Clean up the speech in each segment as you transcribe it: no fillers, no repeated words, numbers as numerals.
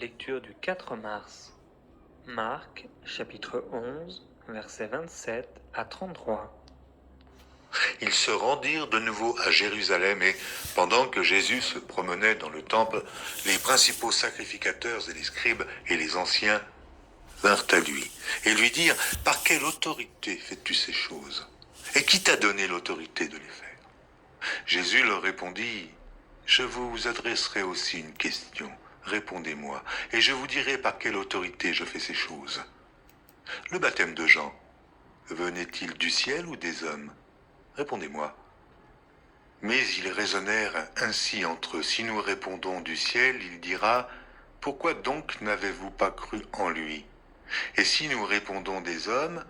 Lecture du 4 mars. Marc, chapitre 11, versets 27 à 33. Ils se rendirent de nouveau à Jérusalem et, pendant que Jésus se promenait dans le temple, les principaux sacrificateurs et les scribes et les anciens vinrent à lui et lui dirent « Par quelle autorité fais-tu ces choses? Et qui t'a donné l'autorité de les faire ?» Jésus leur répondit « Je vous adresserai aussi une question. Répondez-moi, et je vous dirai par quelle autorité je fais ces choses. Le baptême de Jean, venait-il du ciel ou des hommes? Répondez-moi. » Mais ils raisonnèrent ainsi entre eux. Si nous répondons du ciel, il dira « Pourquoi donc n'avez-vous pas cru en lui ?» Et si nous répondons des hommes,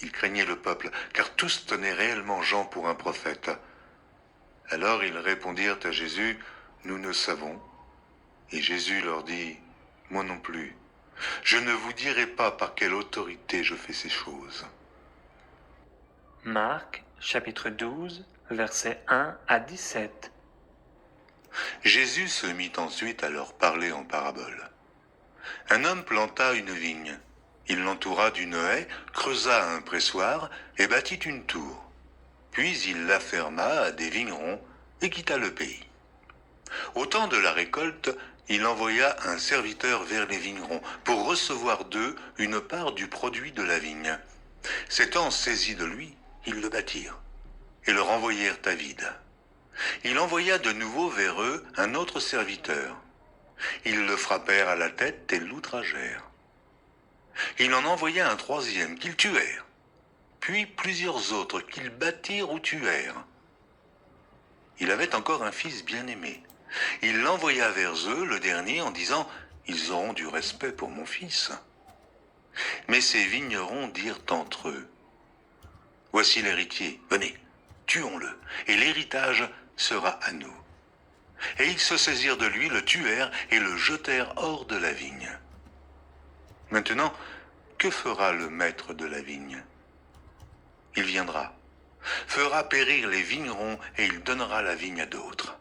ils craignaient le peuple, car tous tenaient réellement Jean pour un prophète. Alors ils répondirent à Jésus « Nous ne savons. » Et Jésus leur dit « Moi non plus. Je ne vous dirai pas par quelle autorité je fais ces choses. » Marc, chapitre 12, versets 1 à 17. Jésus se mit ensuite à leur parler en parabole. Un homme planta une vigne. Il l'entoura d'une haie, creusa un pressoir et bâtit une tour. Puis il la ferma à des vignerons et quitta le pays. Au temps de la récolte, il envoya un serviteur vers les vignerons pour recevoir d'eux une part du produit de la vigne. S'étant saisis de lui, ils le battirent et le renvoyèrent à vide. Il envoya de nouveau vers eux un autre serviteur. Ils le frappèrent à la tête et l'outragèrent. Il en envoya un troisième qu'ils tuèrent, puis plusieurs autres qu'ils battirent ou tuèrent. Il avait encore un fils bien-aimé. Il l'envoya vers eux, le dernier, en disant « Ils auront du respect pour mon fils. » Mais ces vignerons dirent entre eux « Voici l'héritier, venez, tuons-le, et l'héritage sera à nous. » Et ils se saisirent de lui, le tuèrent et le jetèrent hors de la vigne. Maintenant, que fera le maître de la vigne? Il viendra, fera périr les vignerons et il donnera la vigne à d'autres.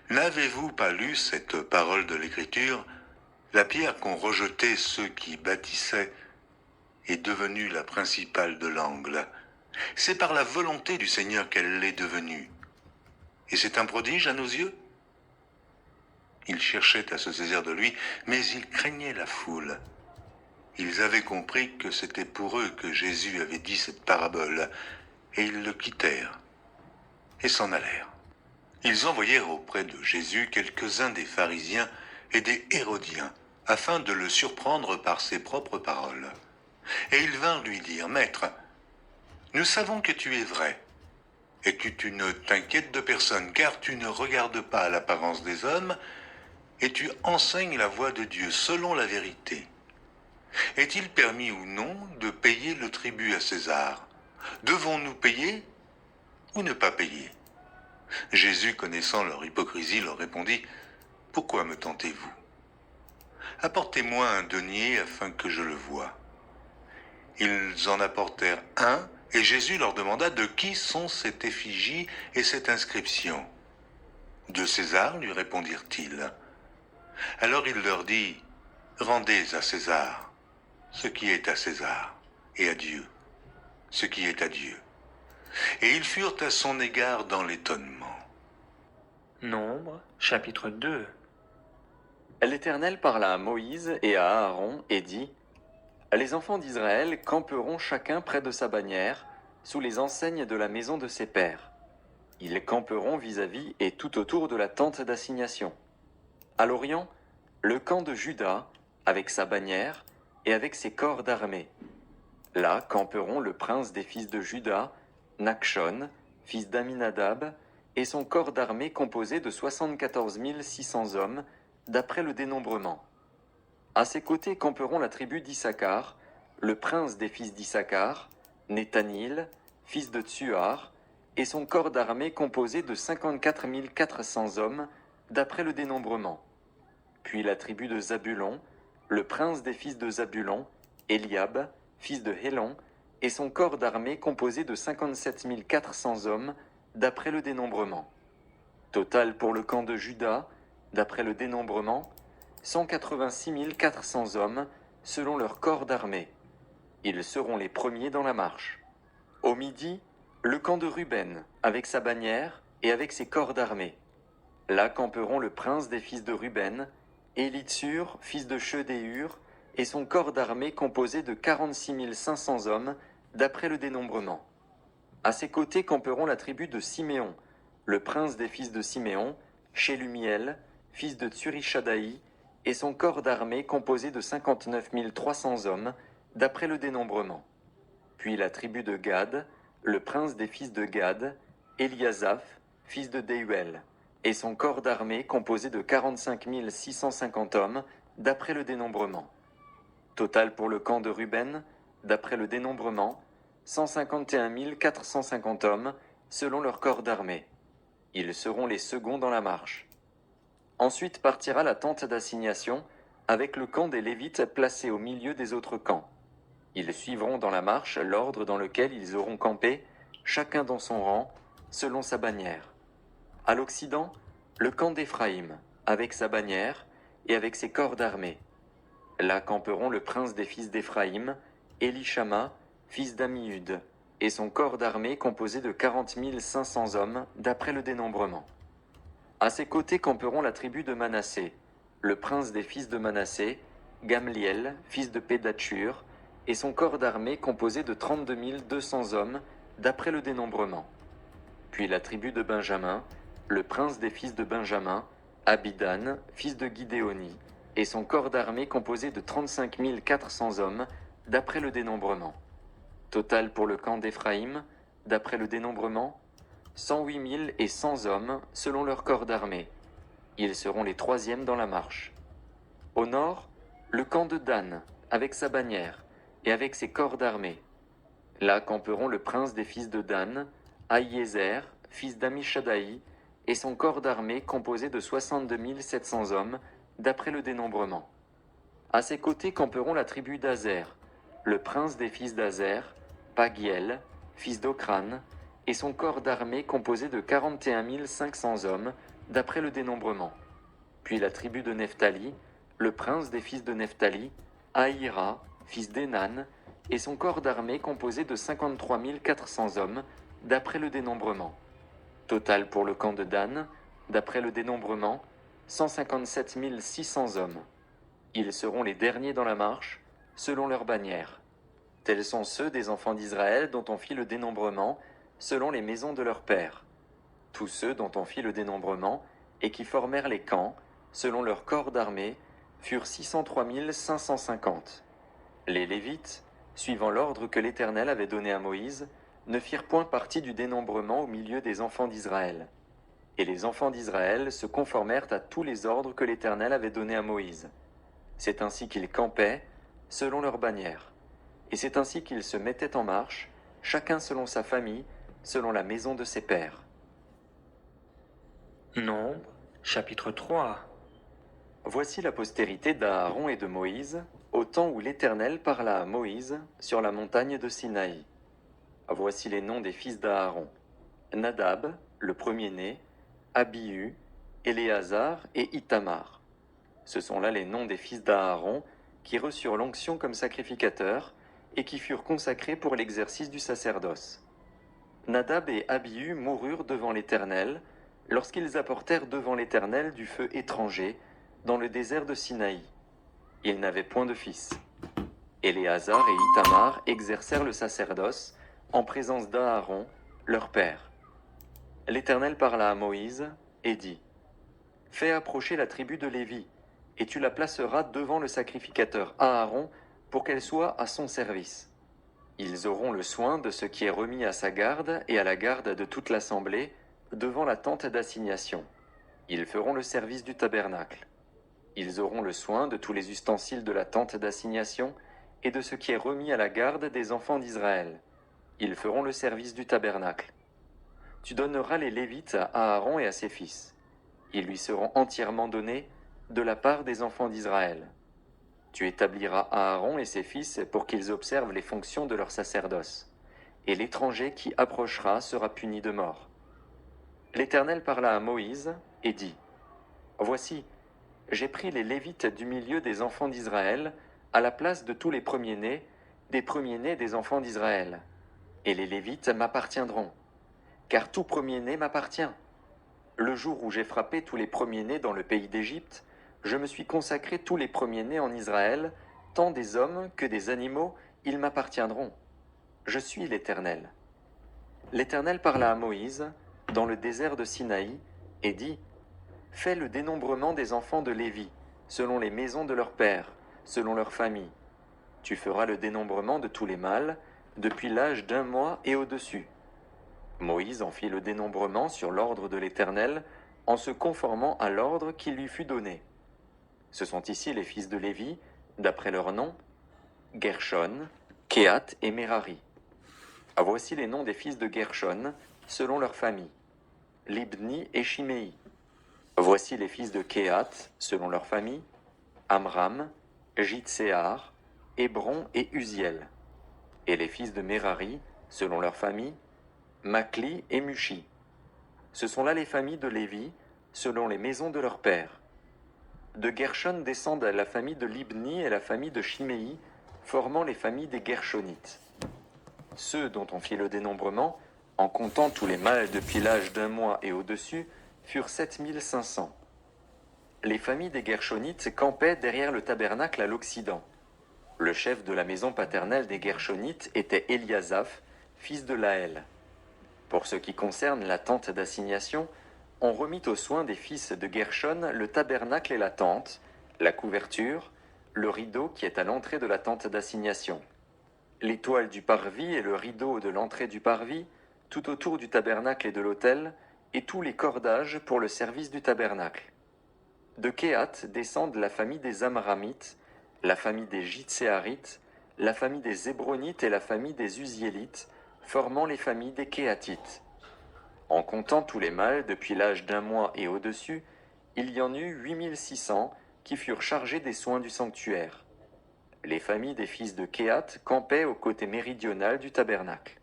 N'avez-vous pas lu cette parole de l'Écriture? La pierre qu'ont rejetée ceux qui bâtissaient est devenue la principale de l'angle. C'est par la volonté du Seigneur qu'elle l'est devenue. Et c'est un prodige à nos yeux? Ils cherchaient à se saisir de lui, mais ils craignaient la foule. Ils avaient compris que c'était pour eux que Jésus avait dit cette parabole, et ils le quittèrent et s'en allèrent. Ils envoyèrent auprès de Jésus quelques-uns des pharisiens et des hérodiens, afin de le surprendre par ses propres paroles. Et ils vinrent lui dire, « Maître, nous savons que tu es vrai, et que tu ne t'inquiètes de personne, car tu ne regardes pas à l'apparence des hommes, et tu enseignes la voie de Dieu selon la vérité. Est-il permis ou non de payer le tribut à César? Devons-nous payer ou ne pas payer ?» Jésus, connaissant leur hypocrisie, leur répondit, « Pourquoi me tentez-vous? Apportez-moi un denier afin que je le voie. » Ils en apportèrent un, et Jésus leur demanda de qui sont cette effigie et cette inscription. « De César, lui répondirent-ils. Alors il leur dit, « Rendez à César ce qui est à César, et à Dieu ce qui est à Dieu. » Et ils furent à son égard dans l'étonnement. Nombre, chapitre 2. L'Éternel parla à Moïse et à Aaron et dit « Les enfants d'Israël camperont chacun près de sa bannière, sous les enseignes de la maison de ses pères. Ils camperont vis-à-vis et tout autour de la tente d'assignation. À l'orient, le camp de Juda, avec sa bannière et avec ses corps d'armée. Là camperont le prince des fils de Juda, Nakshon, fils d'Aminadab, et son corps d'armée composé de 74 600 hommes, d'après le dénombrement. À ses côtés camperont la tribu d'Issachar, le prince des fils d'Issachar, Nethanil, fils de Tsuar, et son corps d'armée composé de 54 400 hommes, d'après le dénombrement. Puis la tribu de Zabulon, le prince des fils de Zabulon, Eliab, fils de Hélon, et son corps d'armée composé de 57 400 hommes, d'après le dénombrement. Total pour le camp de Juda, d'après le dénombrement, 186 400 hommes selon leur corps d'armée. Ils seront les premiers dans la marche. Au midi, le camp de Ruben, avec sa bannière et avec ses corps d'armée. Là camperont le prince des fils de Ruben, Élitsur, fils de Chedéur, et son corps d'armée composé de 46 500 hommes, d'après le dénombrement. À ses côtés camperont la tribu de Siméon, le prince des fils de Siméon, Shelumiel, fils de Tsurishadaï, et son corps d'armée composé de 59 300 hommes, d'après le dénombrement. Puis la tribu de Gad, le prince des fils de Gad, Eliasaph, fils de Déuel, et son corps d'armée composé de 45 650 hommes, d'après le dénombrement. Total pour le camp de Ruben, d'après le dénombrement, 151 450 hommes, selon leur corps d'armée. Ils seront les seconds dans la marche. Ensuite partira la tente d'assignation, avec le camp des Lévites placé au milieu des autres camps. Ils suivront dans la marche l'ordre dans lequel ils auront campé, chacun dans son rang, selon sa bannière. À l'occident, le camp d'Éphraïm, avec sa bannière et avec ses corps d'armée. Là camperont le prince des fils d'Éphraïm, Élishama, fils d'Ammiud, et son corps d'armée composé de 40 500 hommes, d'après le dénombrement. À ses côtés camperont la tribu de Manassé, le prince des fils de Manassé, Gamliel, fils de Pédachur, et son corps d'armée composé de 32 200 hommes, d'après le dénombrement. Puis la tribu de Benjamin, le prince des fils de Benjamin, Abidan, fils de Guidéoni, et son corps d'armée composé de 35 400 hommes, d'après le dénombrement. Total pour le camp d'Éphraïm, d'après le dénombrement, 108 100 hommes, selon leur corps d'armée. Ils seront les troisièmes dans la marche. Au nord, le camp de Dan, avec sa bannière, et avec ses corps d'armée. Là camperont le prince des fils de Dan, Ahiézer, fils d'Amishadaï, et son corps d'armée composé de 62 700 hommes, d'après le dénombrement. À ses côtés camperont la tribu d'Azer, le prince des fils d'Azer, Pagiel, fils d'Ocran, et son corps d'armée composé de 41 500 hommes, d'après le dénombrement. Puis la tribu de Nephtali, le prince des fils de Nephtali, Ahira, fils d'Enan, et son corps d'armée composé de 53 400 hommes, d'après le dénombrement. Total pour le camp de Dan, d'après le dénombrement, 157 600 hommes. Ils seront les derniers dans la marche, selon leur bannière. Tels sont ceux des enfants d'Israël dont on fit le dénombrement, selon les maisons de leurs pères. Tous ceux dont on fit le dénombrement, et qui formèrent les camps, selon leur corps d'armée, furent 603 550. Les Lévites, suivant l'ordre que l'Éternel avait donné à Moïse, ne firent point partie du dénombrement au milieu des enfants d'Israël. Et les enfants d'Israël se conformèrent à tous les ordres que l'Éternel avait donnés à Moïse. C'est ainsi qu'ils campaient, selon leur bannière. Et c'est ainsi qu'ils se mettaient en marche, chacun selon sa famille, selon la maison de ses pères. Nombre, chapitre 3. Voici la postérité d'Aaron et de Moïse, au temps où l'Éternel parla à Moïse sur la montagne de Sinaï. Voici les noms des fils d'Aaron. Nadab, le premier-né, Abihu, Éléazar et Ithamar. Ce sont là les noms des fils d'Aaron qui reçurent l'onction comme sacrificateurs et qui furent consacrés pour l'exercice du sacerdoce. Nadab et Abihu moururent devant l'Éternel lorsqu'ils apportèrent devant l'Éternel du feu étranger dans le désert de Sinaï. Ils n'avaient point de fils. Éléazar et Ithamar exercèrent le sacerdoce en présence d'Aaron, leur père. L'Éternel parla à Moïse et dit : « Fais approcher la tribu de Lévi, et tu la placeras devant le sacrificateur Aaron pour qu'elle soit à son service. Ils auront le soin de ce qui est remis à sa garde et à la garde de toute l'assemblée devant la tente d'assignation. Ils feront le service du tabernacle. Ils auront le soin de tous les ustensiles de la tente d'assignation et de ce qui est remis à la garde des enfants d'Israël. Ils feront le service du tabernacle. Tu donneras les Lévites à Aaron et à ses fils. Ils lui seront entièrement donnés de la part des enfants d'Israël. Tu établiras Aaron et ses fils pour qu'ils observent les fonctions de leur sacerdoce, et l'étranger qui approchera sera puni de mort. » L'Éternel parla à Moïse et dit : « Voici, j'ai pris les Lévites du milieu des enfants d'Israël à la place de tous les premiers-nés des enfants d'Israël. Et les Lévites m'appartiendront, car tout premier-né m'appartient. Le jour où j'ai frappé tous les premiers-nés dans le pays d'Égypte, je me suis consacré tous les premiers-nés en Israël, tant des hommes que des animaux, ils m'appartiendront. Je suis l'Éternel. L'Éternel parla à Moïse, dans le désert de Sinaï, et dit, « Fais le dénombrement des enfants de Lévi, selon les maisons de leurs pères, selon leurs familles. Tu feras le dénombrement de tous les mâles, depuis l'âge d'1 mois et au-dessus. » Moïse en fit le dénombrement sur l'ordre de l'Éternel, en se conformant à l'ordre qui lui fut donné. Ce sont ici les fils de Lévi, d'après leur nom, Gershon, Kehath et Merari. Voici les noms des fils de Gershon, selon leur famille, Libni et Shimei. Voici les fils de Kehath, selon leur famille, Amram, Jitséar, Hébron et Uziel. Et les fils de Merari, selon leur famille, Makli et Mushi. Ce sont là les familles de Lévi, selon les maisons de leurs pères. De Gershon descendent la famille de Libni et la famille de Shimei, formant les familles des Gershonites. Ceux dont on fit le dénombrement, en comptant tous les mâles depuis l'âge d'1 mois et au-dessus, furent 7500. Les familles des Gershonites campaient derrière le tabernacle à l'Occident. Le chef de la maison paternelle des Gershonites était Eliasaph, fils de Laël. Pour ce qui concerne la tente d'assignation, on remit aux soins des fils de Gershon le tabernacle et la tente, la couverture, le rideau qui est à l'entrée de la tente d'assignation, les toiles du parvis et le rideau de l'entrée du parvis, tout autour du tabernacle et de l'autel, et tous les cordages pour le service du tabernacle. De Kehath descendent la famille des Amramites, la famille des Jitséarites, la famille des Hébronites et la famille des Uziélites, formant les familles des Kehathites. En comptant tous les mâles depuis l'âge d'1 mois et au-dessus, il y en eut 8600 qui furent chargés des soins du sanctuaire. Les familles des fils de Kehath campaient au côté méridional du tabernacle.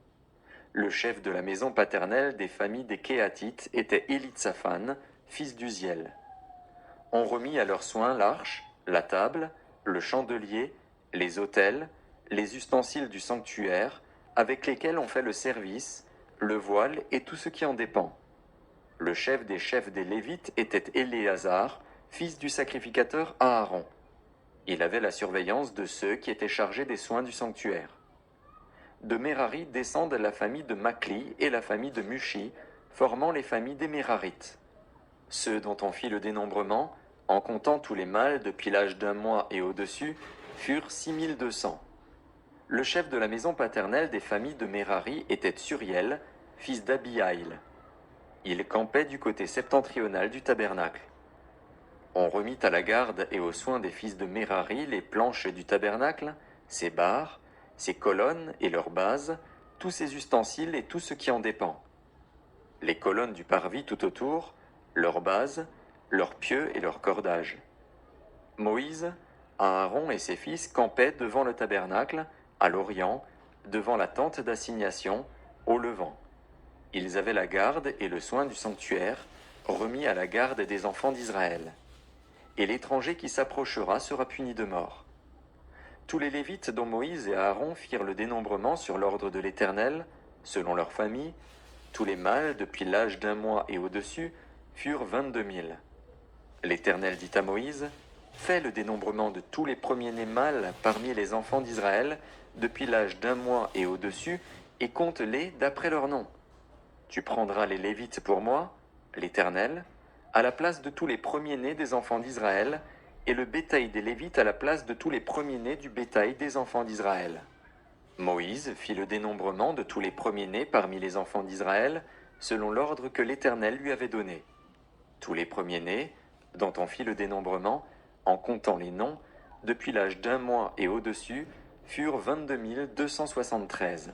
Le chef de la maison paternelle des familles des Kehathites était Élitsaphan, fils d'Uziel. On remit à leurs soins l'arche, la table, le chandelier, les autels, les ustensiles du sanctuaire, avec lesquels on fait le service, le voile et tout ce qui en dépend. Le chef des Lévites était Éléazar, fils du sacrificateur Aaron. Il avait la surveillance de ceux qui étaient chargés des soins du sanctuaire. De Merari descendent la famille de Makli et la famille de Mushi, formant les familles des Mérarites. Ceux dont on fit le dénombrement, en comptant tous les mâles depuis l'âge d'1 mois et au-dessus, furent 6200. Le chef de la maison paternelle des familles de Merari était Tsuriel, fils d'Abihaïl. Il campait du côté septentrional du tabernacle. On remit à la garde et aux soins des fils de Merari les planches du tabernacle, ses barres, ses colonnes et leurs bases, tous ses ustensiles et tout ce qui en dépend. Les colonnes du parvis tout autour, leurs bases, leurs pieux et leurs cordages. Moïse, Aaron et ses fils campaient devant le tabernacle, à l'orient, devant la tente d'assignation, au levant. Ils avaient la garde et le soin du sanctuaire, remis à la garde des enfants d'Israël. Et l'étranger qui s'approchera sera puni de mort. Tous les Lévites dont Moïse et Aaron firent le dénombrement sur l'ordre de l'Éternel, selon leur famille, tous les mâles depuis l'âge d'1 mois et au-dessus, furent 22 000. L'Éternel dit à Moïse, « Fais le dénombrement de tous les premiers-nés mâles parmi les enfants d'Israël, depuis l'âge d'1 mois et au-dessus, et compte-les d'après leur nom. Tu prendras les Lévites pour moi, l'Éternel, à la place de tous les premiers-nés des enfants d'Israël, et le bétail des Lévites à la place de tous les premiers-nés du bétail des enfants d'Israël. » Moïse fit le dénombrement de tous les premiers-nés parmi les enfants d'Israël, selon l'ordre que l'Éternel lui avait donné. Tous les premiers-nés, dont on fit le dénombrement, en comptant les noms, depuis l'âge d'1 mois et au-dessus, furent 22 273.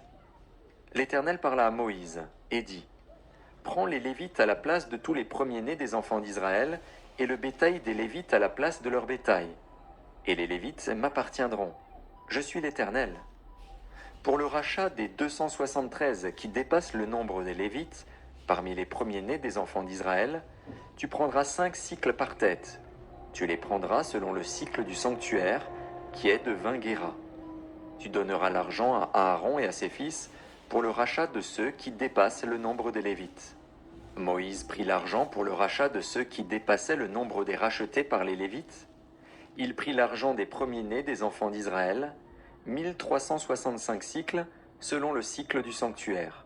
L'Éternel parla à Moïse, et dit, « Prends les Lévites à la place de tous les premiers-nés des enfants d'Israël, et le bétail des Lévites à la place de leur bétail. Et les Lévites m'appartiendront. Je suis l'Éternel. Pour le rachat des 273 qui dépassent le nombre des Lévites, parmi les premiers-nés des enfants d'Israël, tu prendras 5 cycles par tête. Tu les prendras selon le cycle du sanctuaire, qui est de 20 guéras. Tu donneras l'argent à Aaron et à ses fils pour le rachat de ceux qui dépassent le nombre des Lévites. Moïse prit l'argent pour le rachat de ceux qui dépassaient le nombre des rachetés par les Lévites. Il prit l'argent des premiers-nés des enfants d'Israël, 1365 cycles selon le cycle du sanctuaire.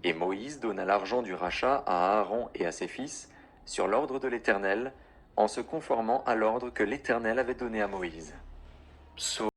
Et Moïse donna l'argent du rachat à Aaron et à ses fils sur l'ordre de l'Éternel, en se conformant à l'ordre que l'Éternel avait donné à Moïse. Psaume.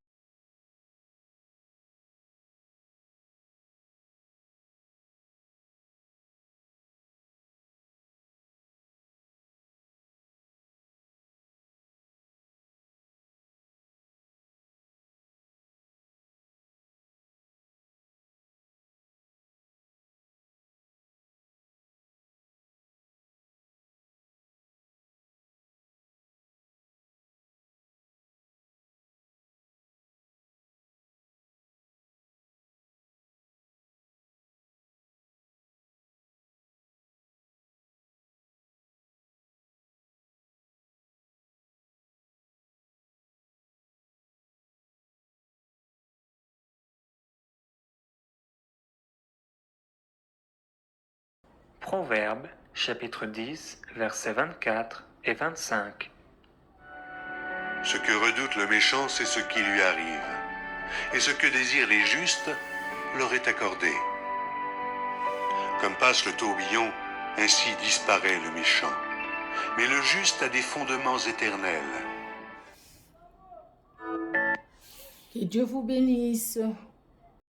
Proverbe, chapitre 10, versets 24 et 25. Ce que redoute le méchant, c'est ce qui lui arrive. Et ce que désirent les justes leur est accordé. Comme passe le tourbillon, ainsi disparaît le méchant. Mais le juste a des fondements éternels. Que Dieu vous bénisse.